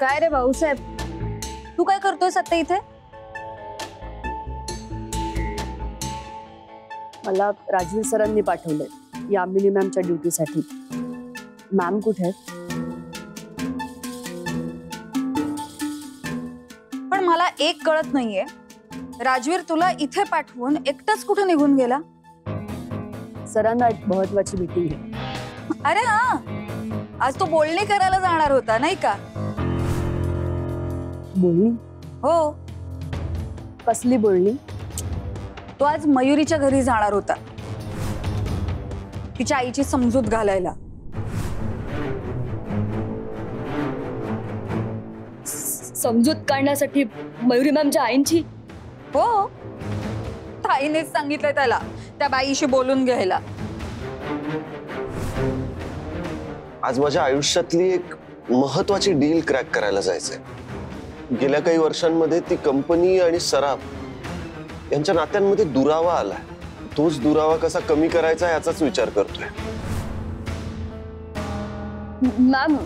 काय रे भाऊसाहेब, तू काय करतोयस आता इथे? मला राजवीर सरांनी पाठवलंय यामिनी मॅमच्या ड्युटीसाठी. मॅम कुठे आहेत? पण मला एक कळत नाहीये, राजवीर तुला इथे पाठवून एकटाच कुठे निघून गेला? सरांना एक महत्वाची मीटिंग आहे. अरे हा, आज तो बोलणी करायला जाणार होता नाही का? बोलणी? हो. कसली बोलणी? तो आज मयुरीच्या घरी जाणार होता, तिच्या आईची समजूत घालायला. समजूत काढण्यासाठी मयुरी मॅमच्या आईंची? हो, ताईनेच सांगितलंय त्याला त्या बाईशी बोलून घ्यायला. आज माझ्या आयुष्यातली एक महत्वाची डील क्रॅक करायला जायचंय. गेल्या काही वर्षांमध्ये ती कंपनी आणि सराफ यांच्या नात्यांमध्ये दुरावा आलाय. तोच दुरावा कसा कमी करायचा याचाच विचार करतोय. मॅम,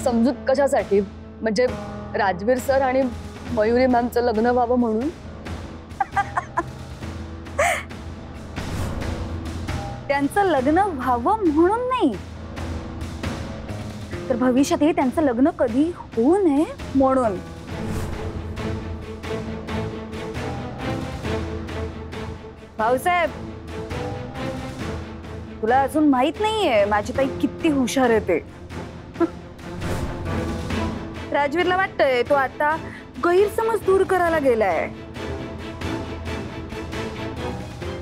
समजूत कशासाठी? म्हणजे राजवीर सर आणि मयुरी मॅमचं लग्न व्हावं म्हणून? त्यांचं लग्न व्हावं म्हणून नाही, तर भविष्यातही त्यांचं लग्न कधी होऊ नये म्हणून. भाऊसाहेब, तुला अजून माहित नाहीये माझी ताई किती हुशार आहे ते. राजवीरला वाटतंय तो आता गैरसमज दूर करायला गेलाय,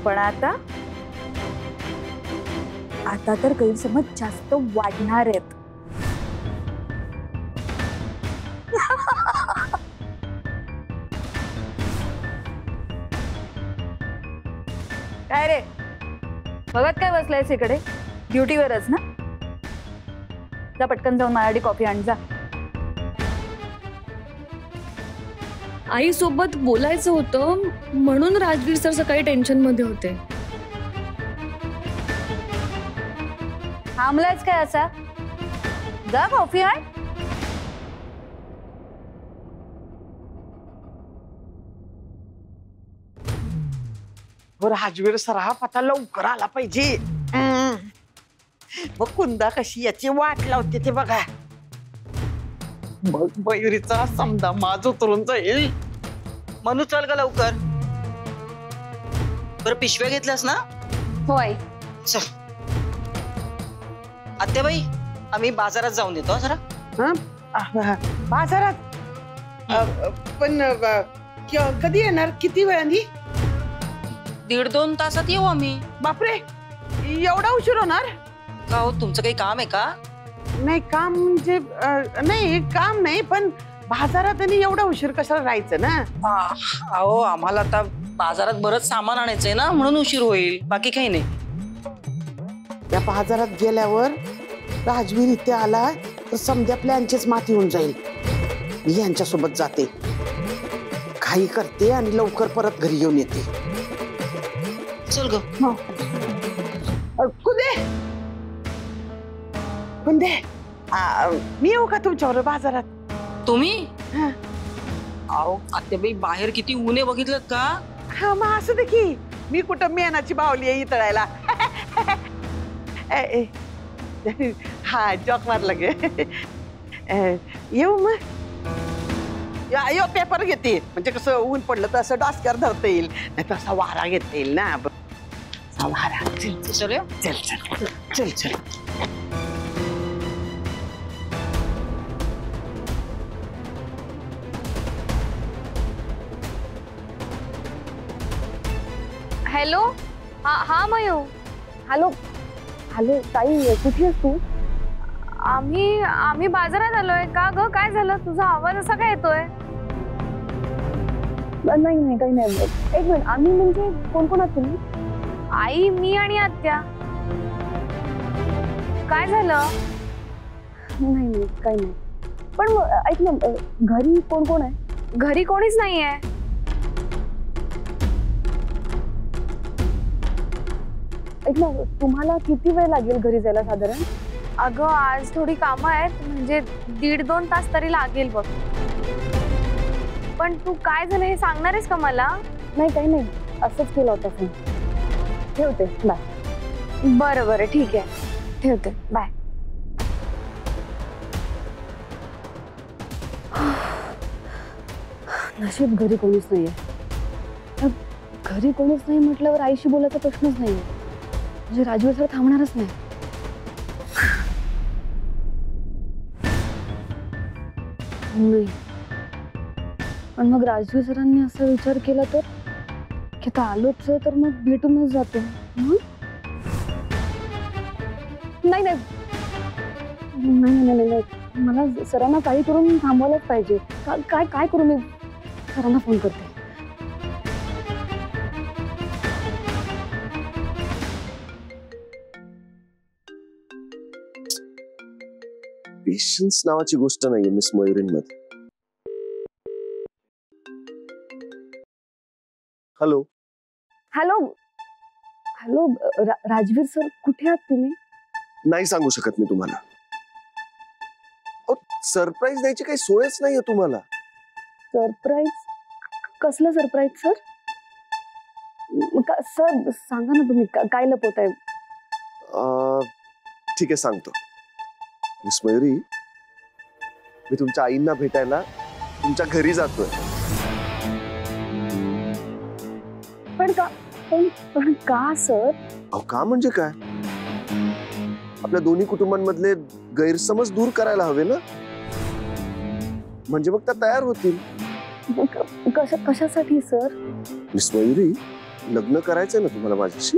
पण आता तर गैरसमज जास्त वाढणार आहेत. काय रे, बघत काय बसलायस इकडे? ड्युटीवरच ना? जा पटकन जाऊन माझ्यासाठी कॉफी आण जा. आई सोबत बोलायचं होतं म्हणून राजवीर सर सकाळी टेन्शन मध्ये होते. थांबलायच काय असा? जा कॉफी आण. राजवीर सराफ आता लवकर आला पाहिजे. मग कुंदा कशी याची वाट लावते ते बघा. मग मयुरीचा समजा माज उतरून जाईल. मनू चल ग लवकर. बरं पिशव्या घेतल्यास ना? होय. चल आत्याबाई, आम्ही बाजारात जाऊन येतो जरा. बाजारात? पण कधी येणार? किती वेळानी? 1.5-2 तासात येऊ आम्ही. बापरे, एवढा उशीर होणार? का हो, तुमचं काही काम आहे का? नाही काम म्हणजे नाही काम नाही, पण बाजारात आणि एवढा उशीर कशाला राहायचं ना? अहो आम्हाला आता बाजारात बरंच सामान आणायचंय ना, म्हणून उशीर होईल, बाकी काही नाही. त्या बाजारात गेल्यावर राजवीर इथे आला तर समध्या प्लॅनचीच माती होऊन जाईल. मी यांच्यासोबत जाते, घाई करते आणि लवकर परत घरी येऊन येते. चल ग. कुंदे, कुंदे, मी येऊ का तुमच्यावर बाजारात? तुम्ही? अहो आत्याबाई, बाहेर किती ऊन आहे बघितलं का? हा मग असं दे की, मी कुठं मेनाची बावली आहे इतळायला. हा जॉक मार लगे. येऊ मग? यो पेपर घेते, म्हणजे कसं ऊन पडलं तर असं डॉस्कर धरता येईल, नाही तर असा वारा घेता येईल ना. वारा. चल चल चल चल चल. हॅलो. हा मयू. हॅलो हॅलो ताई, कुठे आहेस तू? आम्ही बाजारात आलोय. का ग, काय झालं? तुझा आवाज असा काय येतोय? नाही काही नाही. एक मिनिट, आम्ही म्हणजे कोण कोण आहात तुम्ही? आई, मी आणि आत्या. काय झालं? नाही काही नाही. पण ऐक ना, घरी कोण कोण आहे? घरी कोणीच नाहीये. ऐक ना, तुम्हाला किती वेळ लागेल घरी जायला साधारण? अगं आज थोडी कामं आहेत, म्हणजे 1.5-2 तास तरी लागेल बघ. पण तू काय झालं हे सांगणार आहेस का मला? नाही काही नाही, असंच केलं होतं फोन. ठेवते, बाय. बरं बरं ठीक आहे, ठेवते, बाय. नशीब घरी कोणीच नाहीये. घरी कोणीच नाही म्हटल्यावर आईशी बोलायचा प्रश्नच नाहीये. म्हणजे राजवीर सर थांबणारच नाही. नाही, पण मग राजवीर सरांनी असा विचार केला तर की आता आलोच आहे तर मग भेटूनच जातो. नाही नाही नाही नाही नाही, मला सरांना काही करून थांबवायलाच पाहिजे. काय काय करू मी? सरांना फोन करते. पेशन्स नावाची गोष्ट नाहीये मिस मयुरींमध्ये. Hello hello hello, Rajveer sir कुठे आहात तुम्ही? नाही सांगू शकत मी तुम्हाला. सरप्राईज द्यायची काही सोयच नाहीये तुम्हाला. सरप्राईज? कसलं सरप्राईज सर? सर सांगा ना तुम्ही, काय लपवताय? ठीक आहे सांगतो. मिस मयुरी, मी तुमच्या आईंना भेटायला तुमच्या घरी जातोय. पण का सर? अहो का म्हणजे काय? आपल्या दोन्ही कुटुंबांमधले गैरसमज दूर करायला हवे ना, म्हणजे मग त्या तयार होतील. कशासाठी सर? मिस मयुरी, लग्न करायचंय ना तुम्हाला माझ्याशी?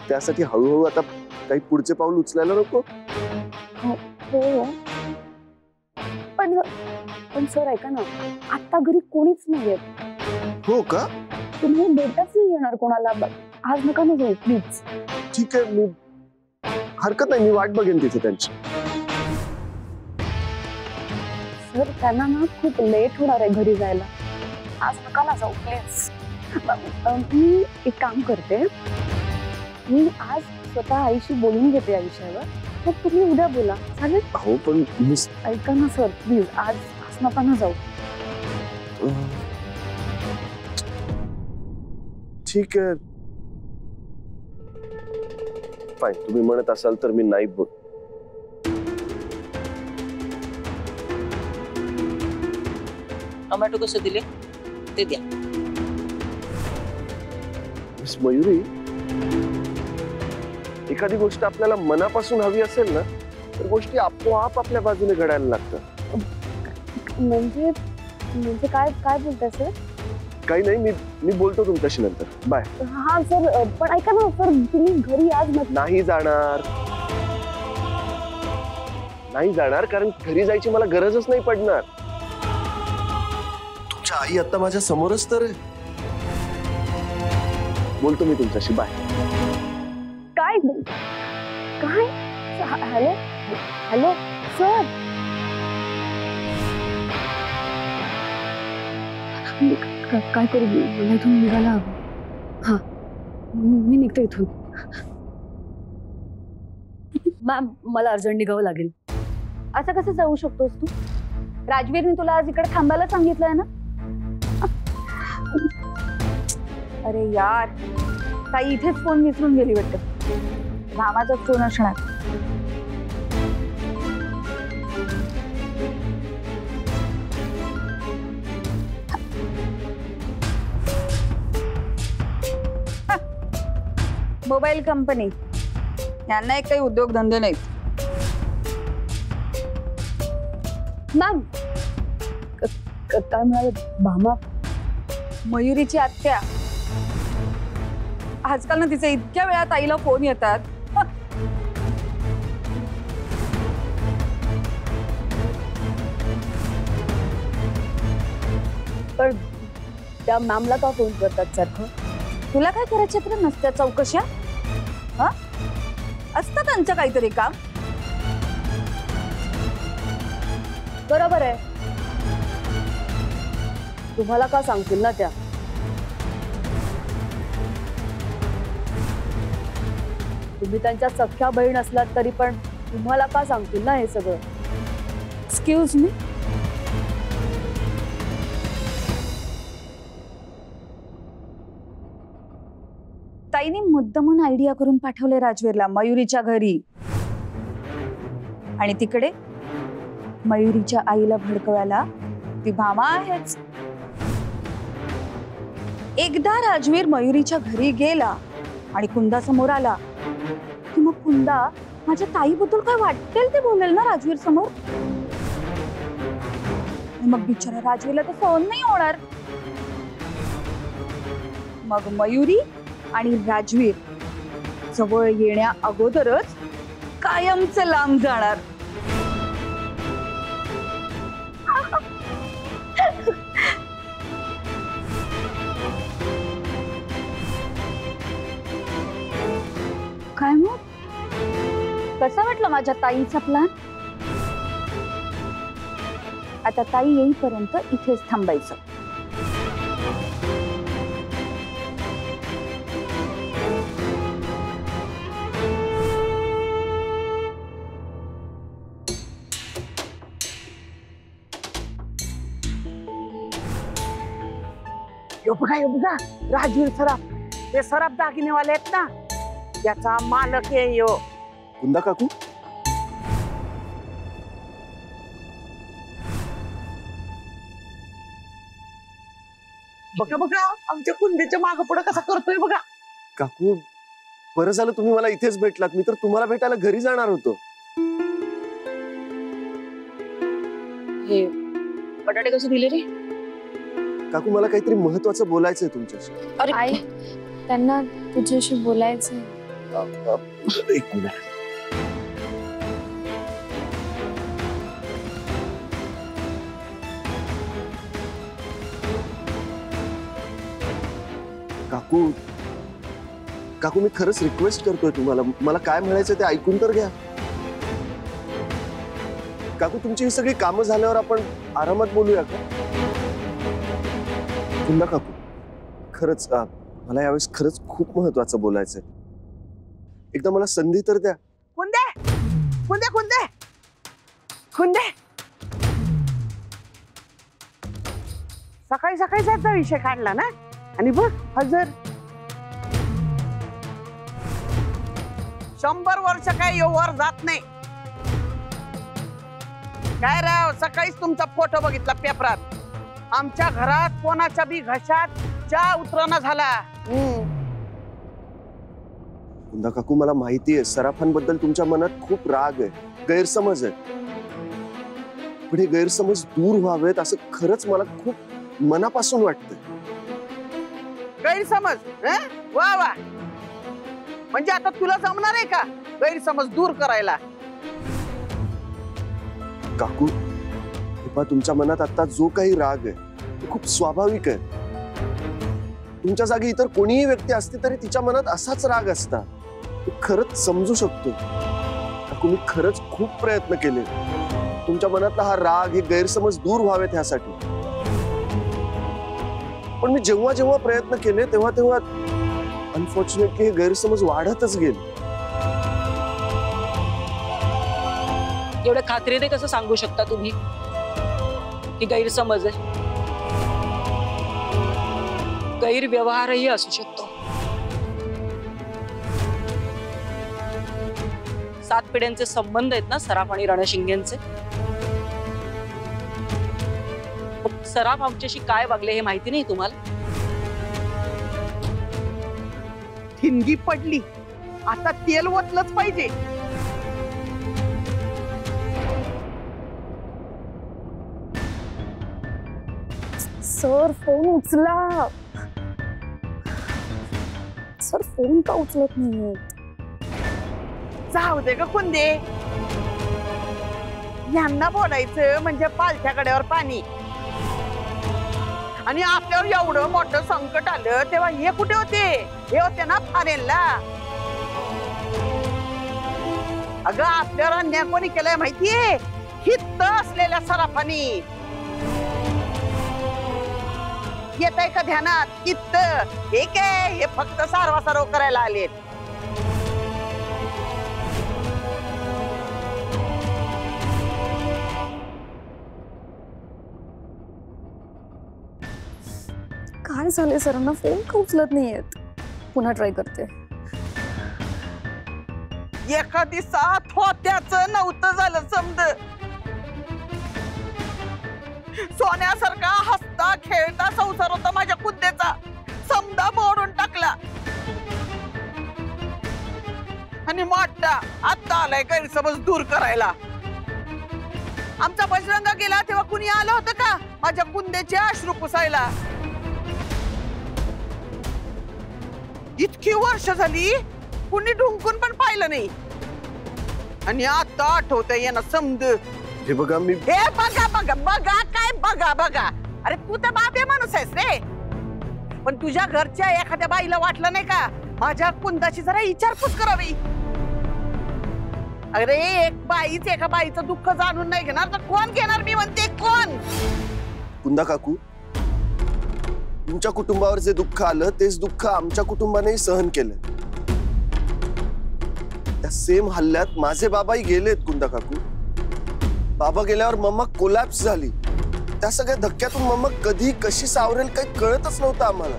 त्यासाठी हळूहळू आता काही पुढचे पाऊल उचलायला नको? हो, पण सर ऐका ना, आता घरी कोणीच नाहीये. हो का? तुम्ही भेटताच नाही येणार कोणाला. आज नका ना जाऊ प्लीज. ठीक आहे, मी हरकत नाही, मी वाट बघेन तिथे त्यांची. सर त्यांना ना खूप लेट होणार आहे घरी जायला. आज नका ना जाऊ प्लीज. मी एक काम करते, मी आज स्वतः आईशी बोलून घेते या विषयावर. मग तुम्ही उद्या बोला, चालेल? हो पण मिस, ऐका ना सर प्लीज, आज नका ना जाऊ. ठीक आहे, फाईन. तुम्ही म्हणत असाल तर मी नाही बोल. टोमॅटो कसे दिले ते द्या. मिस मयुरी, एखादी गोष्ट आपल्याला मनापासून हवी असेल ना, तर गोष्टी आपोआप आपल्या बाजूने घडायला लागतात. म्हणजे काय काय बोलताय सर? काही नाही, मी बोलतो तुमच्याशी नंतर. बाय. हा सर, पण ऐका ना सर, तुम्ही घरी आज नाही जाणार. नाही जाणार, कारण घरी जायची मला गरजच नाही पडणार. तुमच्या आई आता माझ्या समोरच तर आहे. बोलतो मी तुमच्याशी. बाय. काय काय? हॅलो हॅलो सर, काय करू? मला इथून निघायला हवं. हा, मी निघते इथून. मॅम, मला अर्जंट निघावं लागेल. असं कसं जाऊ शकतोस तू? राजवीरने तुला आज इकडे थांबायला सांगितलंय ना? अरे यार, ताई इथेच फोन विसरून गेली वाटतं. मामाचाच फोन असणार. मोबाईल कंपनी, यांना एक काही उद्योगधंदे नाहीत. मॅम, काय म्हणाले भामा? मयुरीची आत्या. आजकाल ना तिचे इतक्या वेळा ताईला फोन येतात. पण त्या मॅमला का फोन करतात सारखं? तुला काय करायचं तर नसत्या चौकशा? हा, असतं त्यांचं काहीतरी काम. बरोबर आहे, तुम्हाला का सांगतील ना त्या? तुम्ही त्यांच्या सख्या बहीण असलात तरी पण तुम्हाला का सांगतील ना हे सगळं? Excuse me. ताईने मुद्दामून आयडिया करून पाठवले राजवीरला मयुरीच्या घरी, आणि तिकडे मयुरीच्या आईला भडकवायला ती भामा आहेच. एकदा राजवीर मयुरीच्या घरी गेला आणि कुंदा समोर आला की मग कुंदा माझ्या ताईबद्दल काय वाटेल ते बोलेल ना राजवीर समोर. मग बिचारा राजवीरला तर सहन नाही होणार. मग मयुरी आणि राजवीर जवळ येण्या अगोदरच कायमचे लांब जाणार. काय मग कसं वाटलं माझ्या ताईचा प्लॅन? आता ताई येईपर्यंत इथेच थांबायचं. यो बघा राजवीर सराफ, ते सराफ दागिनेवाले आहेत ना, याचा मालक आहे यो. कुंदा काकू, बघा आमच्या कुंदेच्या मागं पुढे कसा करतोय बघा. काकू बरं झालं तुम्ही मला इथेच भेटलात, मी तर तुम्हाला भेटायला घरी जाणार होतो. हे बटाटे कसे दिले रे? काकू मला काहीतरी महत्वाचं बोलायचंय तुमच्याशी. अरे आई त्यांना तुझ्याशी बोलायचंय. एक मिनिट. काकू काकू मी खरंच रिक्वेस्ट करतोय तुम्हाला, मला काय म्हणायचं ते ऐकून तर घ्या. काकू तुमची ही सगळी कामं झाल्यावर आपण आरामात बोलूया का? कुंदा काकू खरंच मला यावेळेस खरंच खूप महत्वाचं बोलायचंय. एकदा मला संधी तर द्या. कुंदे कुंदे कुंदे कुंदे, सकाळी सकाळी त्याचा विषय काढला ना, आणि बघ हजर. 100 वर्ष काय यो वर जात नाही. काय राव, सकाळीच तुमचा फोटो बघितला पेपरात. आमच्या घरात कोणाच्या बी घशात चहा उतरना झाला. कुंदा काकू मला माहिती आहे सराफांबद्दल तुमच्या मनात खूप राग आहे, गैरसमज आहे. पण हे गैरसमज दूर व्हावेत असं खरंच मला खूप मनापासून वाटतं. गैरसमज? वा वा, म्हणजे आता तुला जमणार आहे का गैरसमज दूर करायला? काकू तुमच्या मनात आता जो काही राग आहे तो खूप स्वाभाविक आहे. तुमच्या जागी इतर कोणीही व्यक्ती असते तरी तिच्या मनात असाच राग असता. तो खरंच समजू शकतो. काकू मी खरंच खूप प्रयत्न केले तुमच्या मनातला हा राग, हे गैरसमज दूर व्हावेत ह्यासाठी. पण मी जेव्हा जेव्हा प्रयत्न केले तेव्हा तेव्हा अनफॉर्च्युनेटली हे गैरसमज वाढतच गेले. एवढ्या खात्रीने कसं सांगू शकता तुम्ही की गैरसमज आहे? गैरव्यवहारही असू शकतो. 7 पिढ्यांचे संबंध आहेत ना सराफ आणि रणशिंगेंचे. सराफ आमच्याशी काय वागले हे माहिती नाही तुम्हाला? ठिणगी पडली, आता तेल ओतलंच पाहिजे. सर फोन उचला. सर फोन का उचलत नाही? जाऊ दे ग कुंदे, यांना बोलायचं म्हणजे पालथ्या कड्यावर पाणी. आणि आपल्यावर एवढं मोठं संकट आलं तेव्हा हे कुठे होते? हे होते ना फारेनला. अगं आपल्यावर अन्याय कोणी केलाय माहितीये? हित असलेल्या सराफानी. येत आहे का ध्यानात? हित हे काय, हे फक्त सारवा सारव करायला आलेत. साले सरांना फोन का उचलत नाहीयेत. पुन्हा ट्राय करते. एका दिवसात होत्याचं नव्हतं झालं समज. सोन्यासारखा हसता खेळता संसार होता माझ्या कुंदेचा, समजा मोडून टाकला. आणि मोठा आता आलाय गैरसमज दूर करायला. आमचा बजरंग गेला तेव्हा कुणी आलं होतं का माझ्या कुंदेचे अश्रू पुसायला? इतकी वर्ष झाली कुणी ढुंकून पण पाहिलं नाही. आणि आता आठवतंय यांना समज. हे बघा मी हे बघा बघा बघा काय बघा बघा. अरे तू तर बाबे माणूस आहेस रे, पण तुझ्या घरच्या एखाद्या बाईला वाटलं नाही का माझ्या कुंदाची जरा विचारपूस करावी? अरे एक बाईच एका बाईचं दुःख जाणून नाही घेणार तर कोण घेणार? मी म्हणते कोण? कुंदा काकू, तुमच्या कुटुंबावर जे दुःख आलं तेच दुःख आमच्या कुटुंबानेही सहन केलं. त्या सेम हल्ल्यात माझे बाबाही गेलेत कुंदा काकू. बाबा गेल्यावर मम्मा कोलॅप्स झाली. त्या सगळ्या धक्क्यातून मम्मा कधी कशी सावरेल काही कळतच नव्हतं आम्हाला.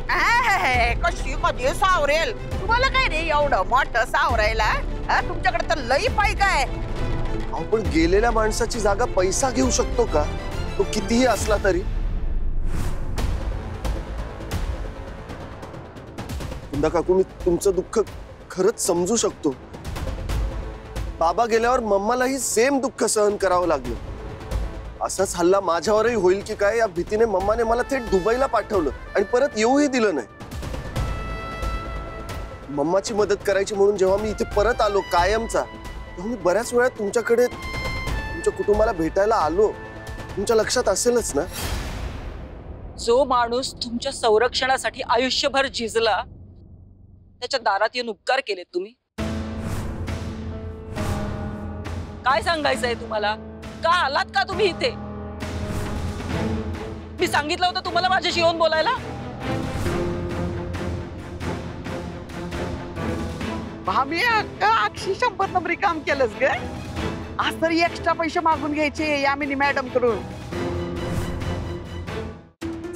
कशी कधी सावरेल? तुम्हाला काय रे एवढं मोठं सावरायला? तुमच्याकडे तर लई पाय काय. आपण गेलेल्या माणसाची जागा पैसा घेऊ शकतो का? तो कितीही असला तरी. कुंदा काकू, मी तुमचं दुःख खरंच समजू शकतो. बाबा गेल्यावर मम्मालाही सेम दुःख सहन करावं लागलं. असाच हल्ला माझ्यावरही होईल की काय या भीतीने मम्माने मला थेट दुबईला पाठवलं आणि परत येऊही दिलं नाही. मम्माची मदत करायची म्हणून जेव्हा मी इथे परत आलो कायमचा, तेव्हा मी बऱ्याच वेळा तुमच्याकडे तुमच्या कुटुंबाला भेटायला आलो. तुमच्या लक्षात असेलच ना? जो माणूस तुमच्या संरक्षणासाठी आयुष्यभर झिजला त्याच्या दारात येऊन उपकार केलेत तुम्ही. काय सांगायचंय तुम्हाला? का आलात का तुम्ही इथे? मी सांगितलं होतं तुम्हाला माझ्याशी येऊन बोलायला. अक्षी 100 नंबरी काम केलंस ग. आज तरी एक्स्ट्रा पैसे मागून घ्यायचे यामिनी मॅडम कडून.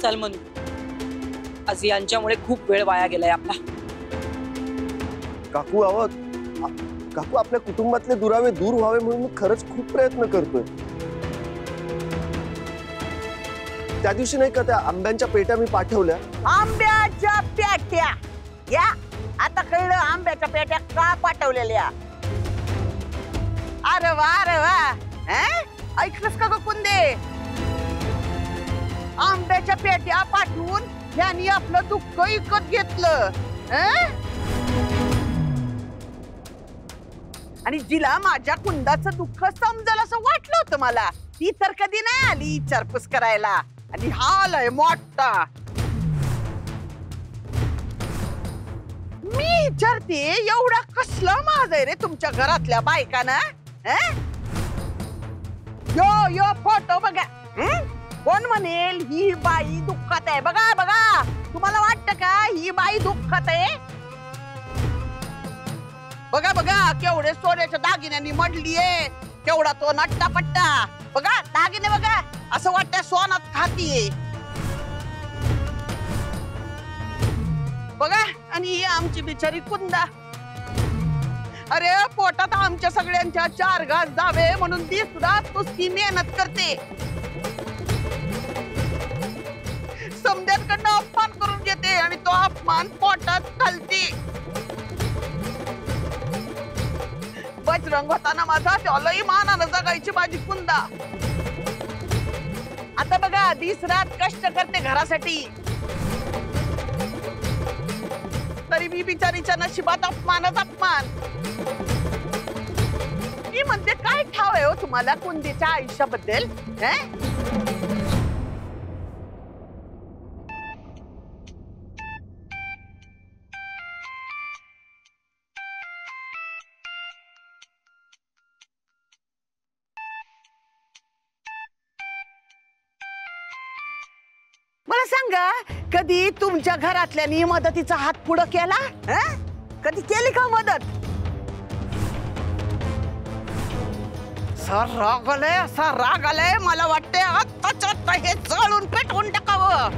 चल मनू, आज यांच्यामुळे खूप वेळ वाया गेलाय आपला. काकू काकू, आपल्या कुटुंबातले दुरावे दूर व्हावे म्हणून मी खरंच खूप प्रयत्न करतोय. त्या दिवशी नाही का त्या आंब्यांच्या पेट्या मी पाठवल्या. आंब्याच्या पेट्या? या आता कळलं आंब्याच्या पेट्या का पाठवलेल्या. अरे वा अरे वा. ऐकलंस का ग कुंदे? आंब्याच्या पेट्या पाठवून यांनी आपलं दुःख विकत घेतलं. आणि जिला माझ्या कुंदाचं दुःख समजलं असं वाटलं होतं मला, ती तर कधी नाही आली विचारपूस करायला. आणि हा लय मोठा. मी विचारते एवढा कसला माझ आहे रे तुमच्या घरातल्या बायकांना? यो यो फोटो बघा. कोण म्हणेल ही बाई दुःखात आहे? बघा बघा, तुम्हाला वाटतं का ही बाई दुःखात आहे? बघा बघा केवढे सोन्याच्या दागिन्यांनी मडलीये, केवढा तो नट्टा पट्टा. बघा दागिने बघा, असं वाटतंय सोनात खातीये. बघा, आणि ही आमची बिचारी कुंदा. अरे पोटात आमच्या सगळ्यांच्या 4 घास जावे म्हणून ती सुद्धा नुसती मेहनत करते. समद्यांकडनं अपमान करून घेते आणि तो अपमान पोटात घालते. बजरंग होता ना माझा, त्यालाही मानानं जगायची माझी कुंदा. आता बघा दिस रात कष्ट करते घरासाठी, तरी मी बिचारीच्या नशिबात अपमानच अपमान. मी म्हणते काय ठाव आहे हो तुम्हाला कुंदीच्या आयुष्याबद्दल? मला सांगा, कधी तुमच्या घरातल्यानी मदतीचा हात पुढं केला? कधी केली का मदत? असा राग आलाय मला वाटतंय आत्ताच्या आत्ता हे जळून पेटवून टाकावं.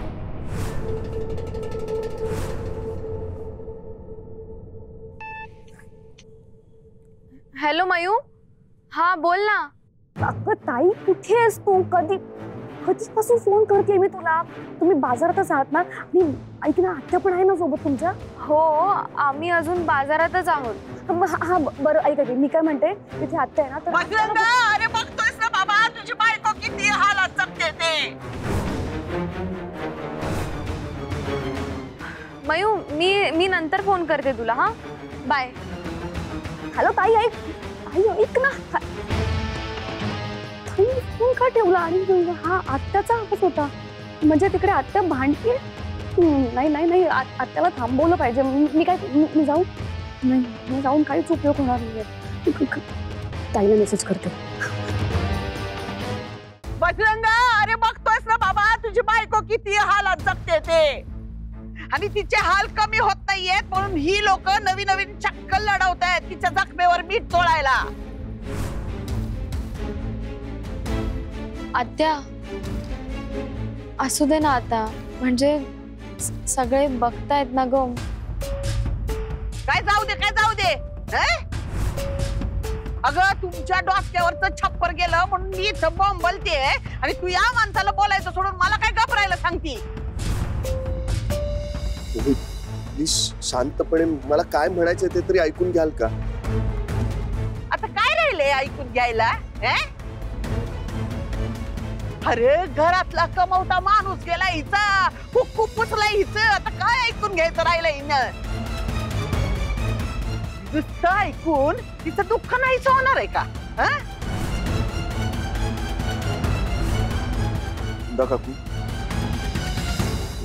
हॅलो मयू, हा बोल ना. अगं ताई कुठे आहेस तू? कधीपासून फोन करते मी तुला. तुम्ही बाजारातच आहात ना? आणि ऐक ना, आत्या पण आहे ना सोबत तुमच्या? हो, आम्ही अजून बाजारातच आहोत. हा बरं ऐक मी काय म्हणते, तिथे आत्या आहे ना तर अरे बघतोयस ना बाबा, तुझी बायको किती हालात जगते ते. मयू, मी नंतर फोन करते तुला. हा बाय. हॅलो ताई ऐक ना. फोन का ठेवला? आणि हा आत्याचा आवाज होता. म्हणजे तिकडे आत्या भांडते. नाही आत्याला थांबवलं पाहिजे. मी जाऊ? नाही जाऊन काहीच उपयोग होणार नाहीये. ताईला मेसेज करते. बजरंगा, अरे बघतोयस ना बाबा, तुझी बायको किती हालात जगते ते. आणि तिचे हाल कमी होत नाहीयेत म्हणून ही लोक नवीन चक्कल लढवतायत तिच्या जखमेवर मीठ चोळायला. आत्या, असू दे ना आता. म्हणजे सगळे बघतायत ना ग. काय जाऊ दे अगं, तुमच्या डोक्यावरचं छप्पर गेलं म्हणून मी इथं बोंबलते आणि तू या माणसाला बोलायचं सोडून मला काय घबरायला सांगती. प्लीज शांतपणे मला काय म्हणायचं ते तरी ऐकून घ्याल का? आता काय राहिलंय ऐकून घ्यायला? अरे घरातला कमवता माणूस गेला हिचा, हुक्कू पुचला हिचं. आता काय ऐकून घ्यायचं राहिलंय हिनं? नुसतं ऐकून तिचं दुःख नाहीच होणार आहे का?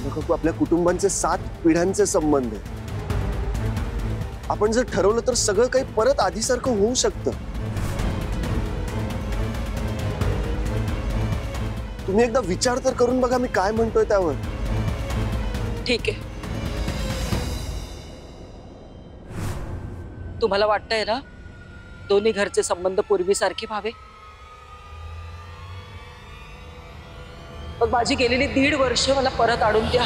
काकू आपल्या कुटुंबांचे 7 पिढ्यांचे संबंध आहे. आपण जर ठरवलं तर सगळं काही परत आधीसारखं होऊ शकतं. तुम्ही एकदा विचार तर करून बघा मी काय म्हणतोय त्यावर. ठीक आहे, तुम्हाला वाटतंय ना दोन्ही घरचे संबंध पूर्वीसारखे व्हावे? मग माझी गेलेली 1.5 वर्ष मला परत आणून द्या.